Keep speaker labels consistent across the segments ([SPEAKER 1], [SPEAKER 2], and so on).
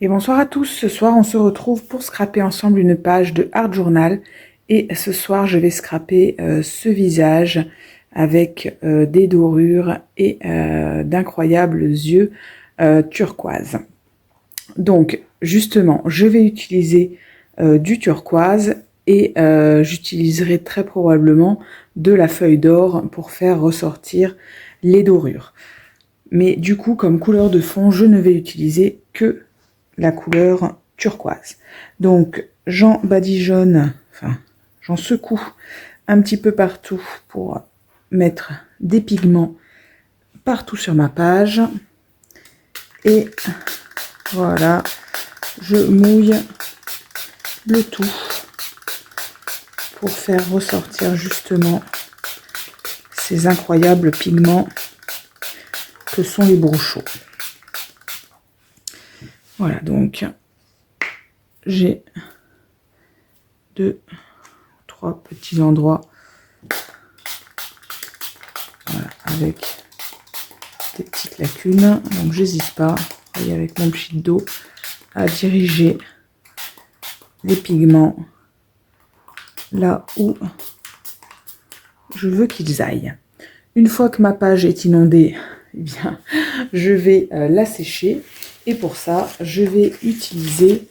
[SPEAKER 1] Et bonsoir à tous, ce soir on se retrouve pour scraper ensemble une page de Art Journal et ce soir je vais scraper ce visage avec des dorures et d'incroyables yeux turquoise. Donc justement je vais utiliser du turquoise et j'utiliserai très probablement de la feuille d'or pour faire ressortir les dorures. Mais du coup comme couleur de fond je ne vais utiliser que la couleur turquoise. Donc j'en badigeonne, enfin j'en secoue un petit peu partout pour mettre des pigments partout sur ma page. Et voilà, je mouille le tout pour faire ressortir justement ces incroyables pigments que sont les brochaux. Voilà, donc j'ai 2, 3 petits endroits, voilà, avec des petites lacunes. Donc j'hésite pas, voyez, avec mon pchit d'eau, à diriger les pigments là où je veux qu'ils aillent. Une fois que ma page est inondée, eh bien, je vais la sécher. Et pour ça, je vais utiliser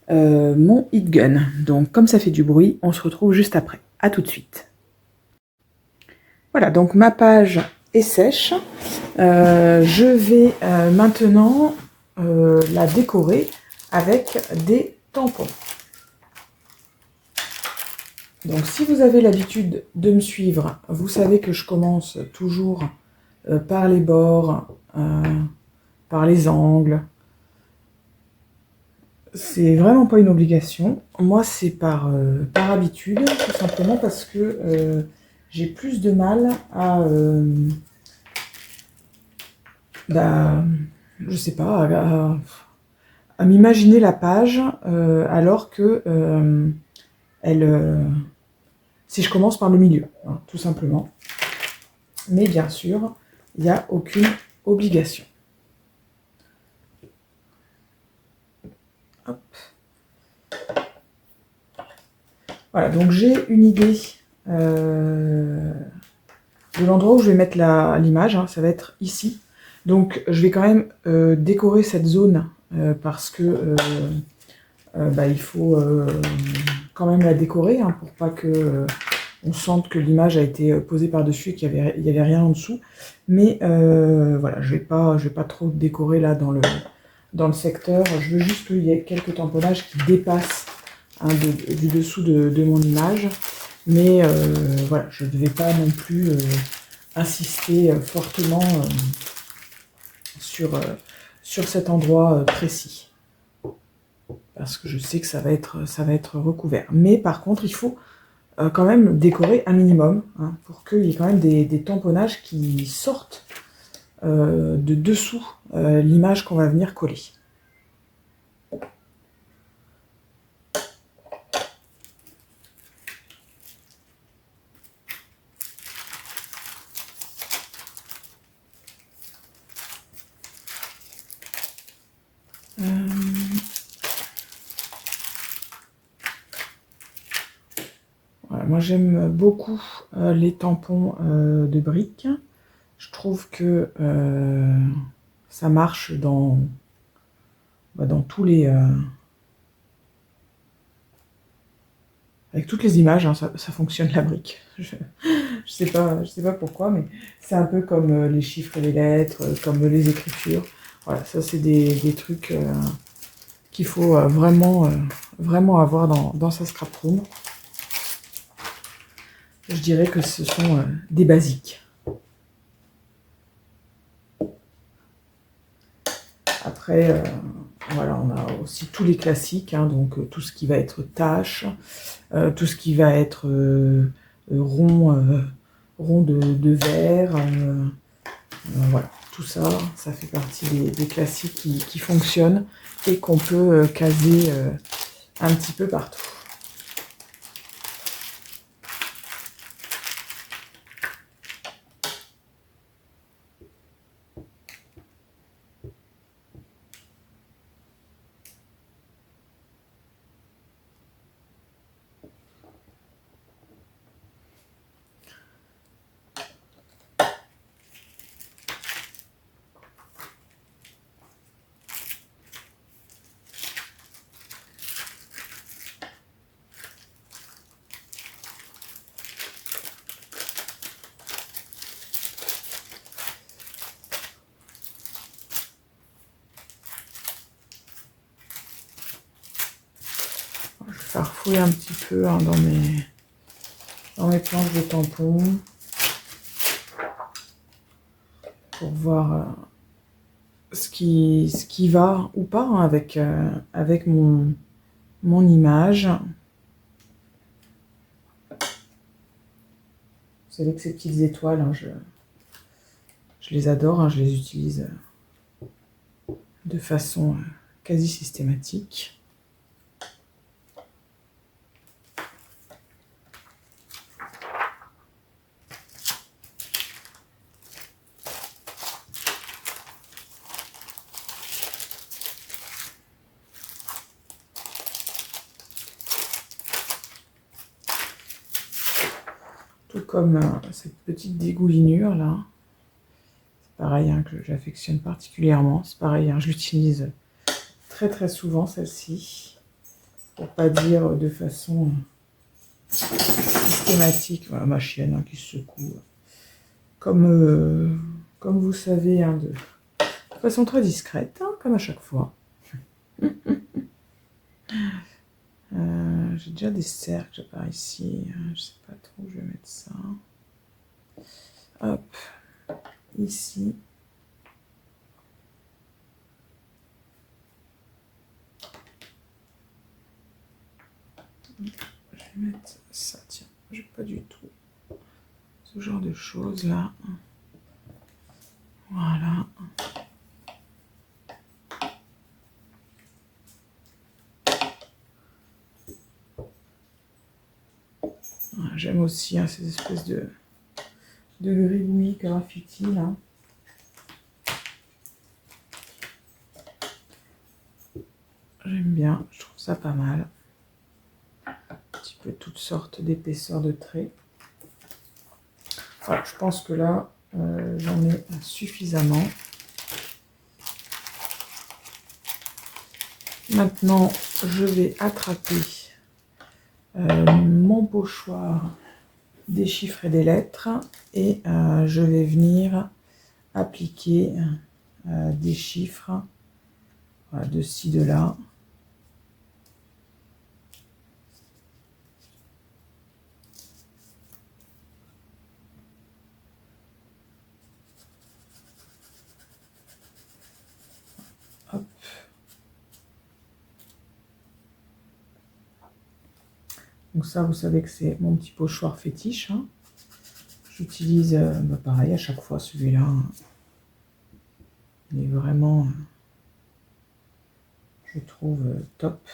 [SPEAKER 1] mon heat gun. Donc, comme ça fait du bruit, on se retrouve juste après. À tout de suite. Voilà, donc ma page est sèche. Je vais maintenant la décorer avec des tampons. Donc si vous avez l'habitude de me suivre, vous savez que je commence toujours par les bords, par les angles. C'est vraiment pas une obligation. Moi, c'est par habitude, tout simplement parce que j'ai plus de mal à, je sais pas, à m'imaginer la page alors que si je commence par le milieu, hein, tout simplement. Mais bien sûr, il n'y a aucune obligation. Hop. Voilà, donc j'ai une idée de l'endroit où je vais mettre l'image, hein, ça va être ici. Donc je vais quand même décorer cette zone parce que il faut quand même la décorer hein, pour pas que on sente que l'image a été posée par-dessus et qu'il y avait rien en dessous. Mais voilà, je vais pas trop décorer là dans le secteur. Je veux juste qu'il y ait quelques tamponnages qui dépassent hein, du dessous de mon image. Mais voilà, je ne vais pas non plus insister fortement sur cet endroit précis. Parce que je sais que ça va être recouvert. Mais par contre, il faut quand même décorer un minimum hein, pour qu'il y ait quand même des tamponnages qui sortent de dessous l'image qu'on va venir coller. Voilà, moi j'aime beaucoup les tampons de briques. Je trouve que ça marche dans tous les... avec toutes les images, hein, ça fonctionne la brique. Je sais pas pourquoi, mais c'est un peu comme les chiffres et les lettres, comme les écritures. Voilà, ça c'est des trucs qu'il faut vraiment avoir dans sa scrap room. Je dirais que ce sont des basiques. Après, voilà, on a aussi tous les classiques, hein, donc tout ce qui va être tâches, tout ce qui va être rond de verre, voilà, tout ça, ça fait partie des classiques qui fonctionnent et qu'on peut caser un petit peu partout. farfouille un petit peu hein, dans mes planches de tampons pour voir ce qui va ou pas hein, avec mon image. Vous savez que ces petites étoiles, hein, je les adore, hein, je les utilise de façon quasi systématique. Tout comme cette petite dégoulinure là. C'est pareil hein, que j'affectionne particulièrement. C'est pareil, hein, je l'utilise très très souvent celle-ci. Pour pas dire de façon systématique. Voilà ma chienne hein, qui se secoue. Comme vous savez, hein, de façon très discrète, hein, comme à chaque fois. J'ai déjà des cercles par ici. Je sais pas trop où je vais mettre ça. Hop, ici. Je vais mettre ça, tiens. J'ai pas du tout ce genre de choses là. Voilà. J'aime aussi hein, ces espèces de gribouillis graffiti là. J'aime bien, je trouve ça pas mal. Un petit peu toutes sortes d'épaisseurs de traits. Voilà, je pense que là, j'en ai suffisamment. Maintenant, je vais attraper mon pochoir des chiffres et des lettres et je vais venir appliquer des chiffres voilà, de ci, de là. Hop. Donc ça, vous savez que c'est mon petit pochoir fétiche. Hein. J'utilise pareil à chaque fois celui-là. Il est vraiment, je trouve, top.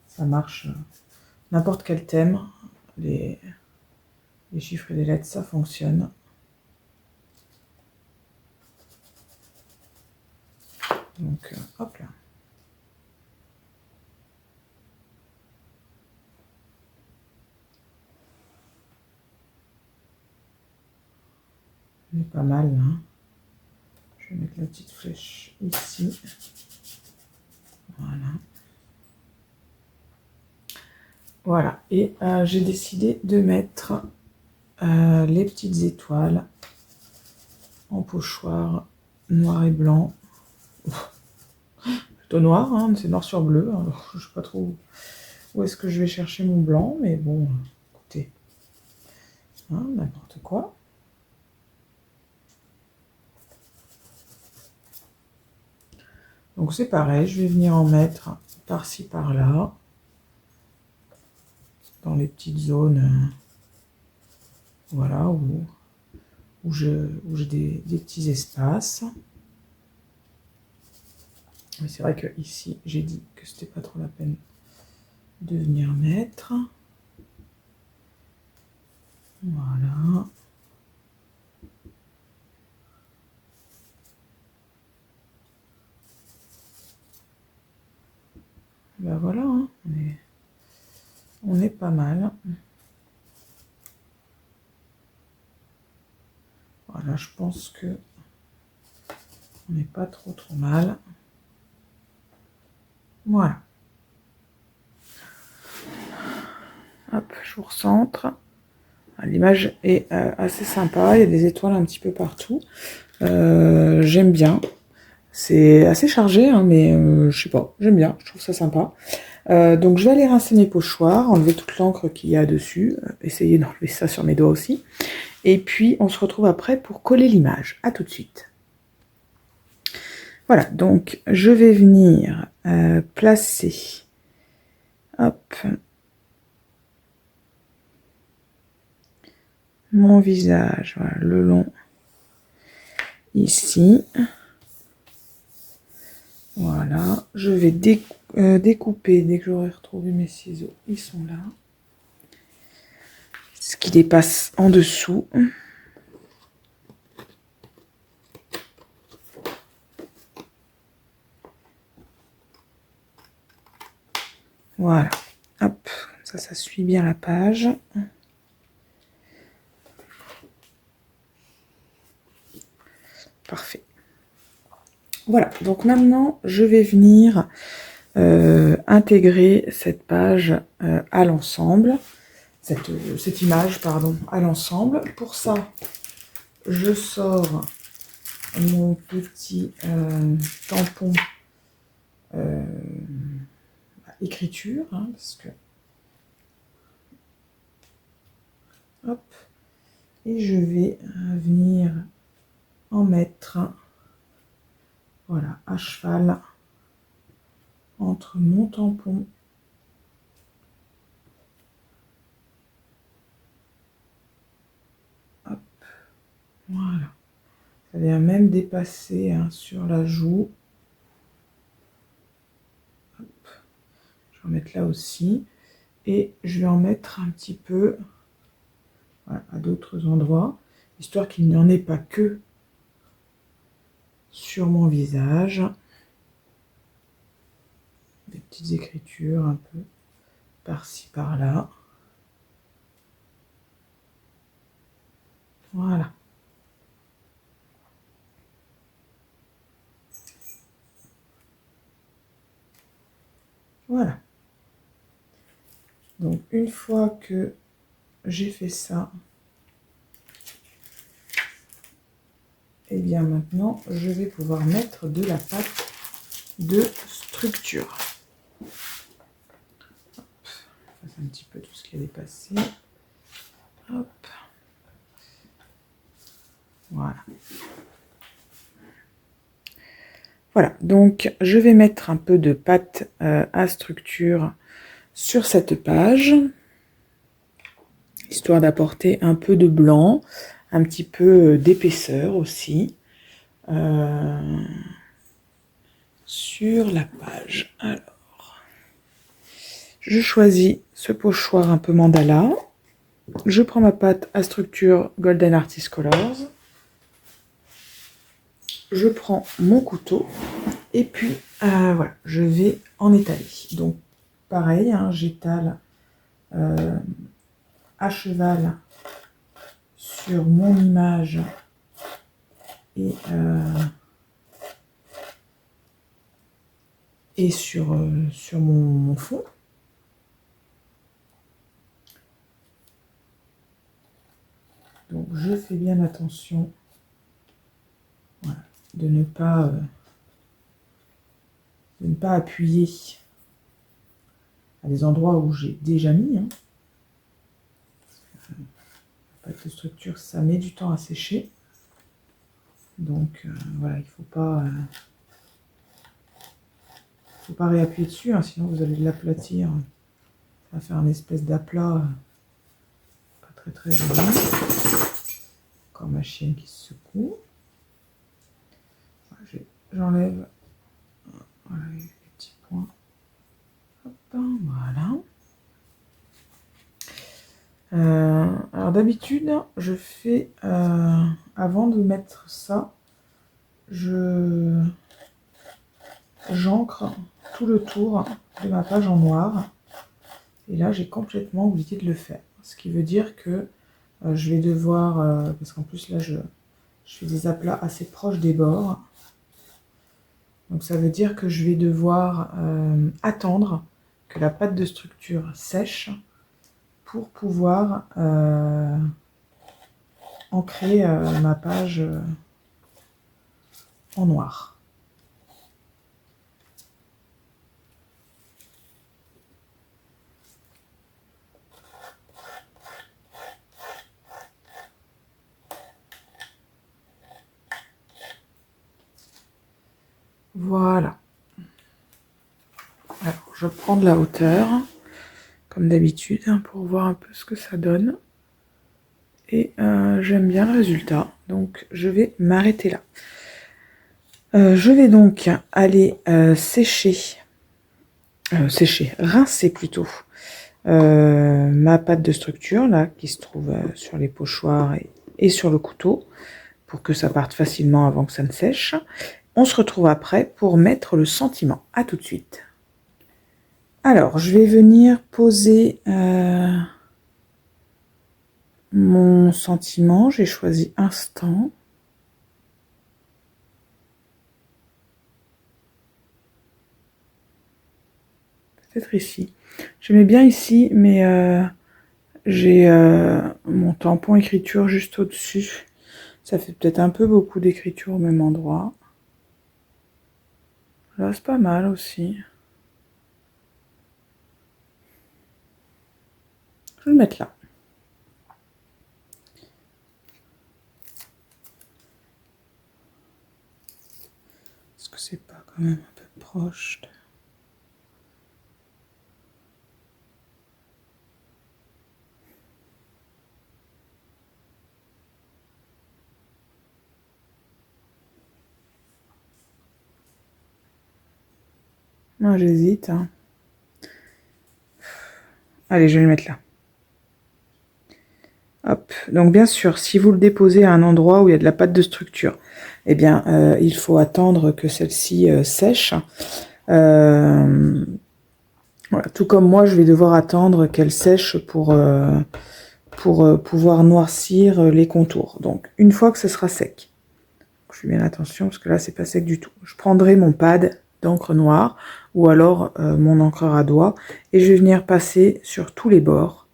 [SPEAKER 1] Ça marche n'importe quel thème. Les chiffres et les lettres, ça fonctionne. Donc, hop là. On est pas mal là. Je vais mettre la petite flèche ici. Voilà. Voilà. Et j'ai décidé de mettre les petites étoiles en pochoir noir et blanc. Plutôt noir, hein, c'est noir sur bleu. Alors, je sais pas trop où est-ce que je vais chercher mon blanc, mais bon, écoutez, hein, n'importe quoi. Donc c'est pareil, je vais venir en mettre par-ci par-là, dans les petites zones, voilà, où j'ai des petits espaces. Mais c'est vrai que ici, j'ai dit que c'était pas trop la peine de venir mettre. Voilà. Ben voilà, hein, on est pas mal. Voilà, je pense que on n'est pas trop mal. Voilà. Hop, je vous recentre. L'image est assez sympa, il y a des étoiles un petit peu partout. J'aime bien. C'est assez chargé, hein, mais je sais pas, j'aime bien, je trouve ça sympa. Donc je vais aller rincer mes pochoirs, enlever toute l'encre qu'il y a dessus, essayer d'enlever ça sur mes doigts aussi. Et puis on se retrouve après pour coller l'image. À tout de suite. Voilà, donc je vais venir placer, hop, mon visage, voilà, le long, ici. Voilà, je vais découper dès que j'aurai retrouvé mes ciseaux. Ils sont là. Ce qui dépasse en dessous. Voilà, hop, ça suit bien la page. Parfait. Voilà, donc maintenant, je vais venir intégrer cette page à l'ensemble, cette image, pardon, à l'ensemble. Pour ça, je sors mon petit tampon écriture, hein, parce que... Hop, et je vais venir en mettre, voilà, à cheval entre mon tampon hop, voilà, ça vient même dépasser hein, sur la joue. Hop. Je vais en mettre là aussi et je vais en mettre un petit peu voilà, à d'autres endroits, histoire qu'il n'y en ait pas que sur mon visage. Des petites écritures un peu par-ci par-là. Voilà. Voilà. Donc une fois que j'ai fait ça, et bien maintenant je vais pouvoir mettre de la pâte de structure. Hop. Je fasse un petit peu tout ce qui est dépassé. Hop. Voilà. Voilà, donc je vais mettre un peu de pâte à structure sur cette page, histoire d'apporter un peu de blanc, un petit peu d'épaisseur aussi sur la page. Alors, je choisis ce pochoir un peu mandala, je prends ma pâte à structure Golden Artist Colors, je prends mon couteau et puis voilà, je vais en étaler. Donc pareil, hein, j'étale à cheval sur mon image et sur mon fond. Donc je fais bien attention voilà, de ne pas appuyer à des endroits où j'ai déjà mis. Hein. La pâte de structure, ça met du temps à sécher. Donc voilà, il ne faut pas réappuyer dessus, hein, sinon vous allez l'aplatir. Ça va faire un espèce d'aplat pas très très joli. Encore ma chienne qui se secoue. Voilà, j'enlève voilà, les petits points. Hop, voilà. Alors d'habitude, je fais, avant de mettre ça, j'encre tout le tour de ma page en noir. Et là, j'ai complètement oublié de le faire. Ce qui veut dire que je vais devoir, parce qu'en plus là, je fais des aplats assez proches des bords. Donc ça veut dire que je vais devoir attendre que la pâte de structure sèche pour pouvoir ancrer ma page en noir. Voilà. Alors, je prends de la hauteur, comme d'habitude, hein, pour voir un peu ce que ça donne. Et j'aime bien le résultat, donc je vais m'arrêter là. Je vais donc aller rincer plutôt, ma pâte de structure, là, qui se trouve sur les pochoirs et sur le couteau, pour que ça parte facilement avant que ça ne sèche. On se retrouve après pour mettre le sentiment. À tout de suite. Alors, je vais venir poser mon sentiment. J'ai choisi Instant. Peut-être ici. Je mets bien ici, mais j'ai mon tampon écriture juste au-dessus. Ça fait peut-être un peu beaucoup d'écriture au même endroit. Là, c'est pas mal aussi. Je vais le mettre là. Est-ce que c'est pas quand même un peu proche de... Moi, j'hésite. Hein. Allez, je vais le mettre là. Hop. Donc, bien sûr, si vous le déposez à un endroit où il y a de la pâte de structure, eh bien, il faut attendre que celle-ci sèche. Voilà. Tout comme moi, je vais devoir attendre qu'elle sèche pour pouvoir noircir les contours. Donc, une fois que ce sera sec, je fais bien attention parce que là, c'est pas sec du tout. Je prendrai mon pad d'encre noire ou alors mon encreur à doigt et je vais venir passer sur tous les bords,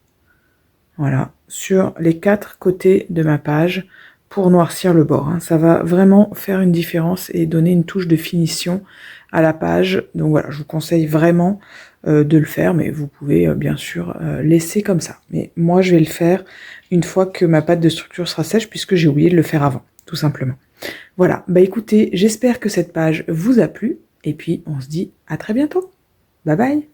[SPEAKER 1] voilà, sur les 4 côtés de ma page pour noircir le bord. Hein. Ça va vraiment faire une différence et donner une touche de finition à la page. Donc voilà, je vous conseille vraiment de le faire, mais vous pouvez bien sûr laisser comme ça. Mais moi, je vais le faire une fois que ma pâte de structure sera sèche puisque j'ai oublié de le faire avant, tout simplement. Voilà, bah écoutez, j'espère que cette page vous a plu et puis on se dit à très bientôt. Bye bye.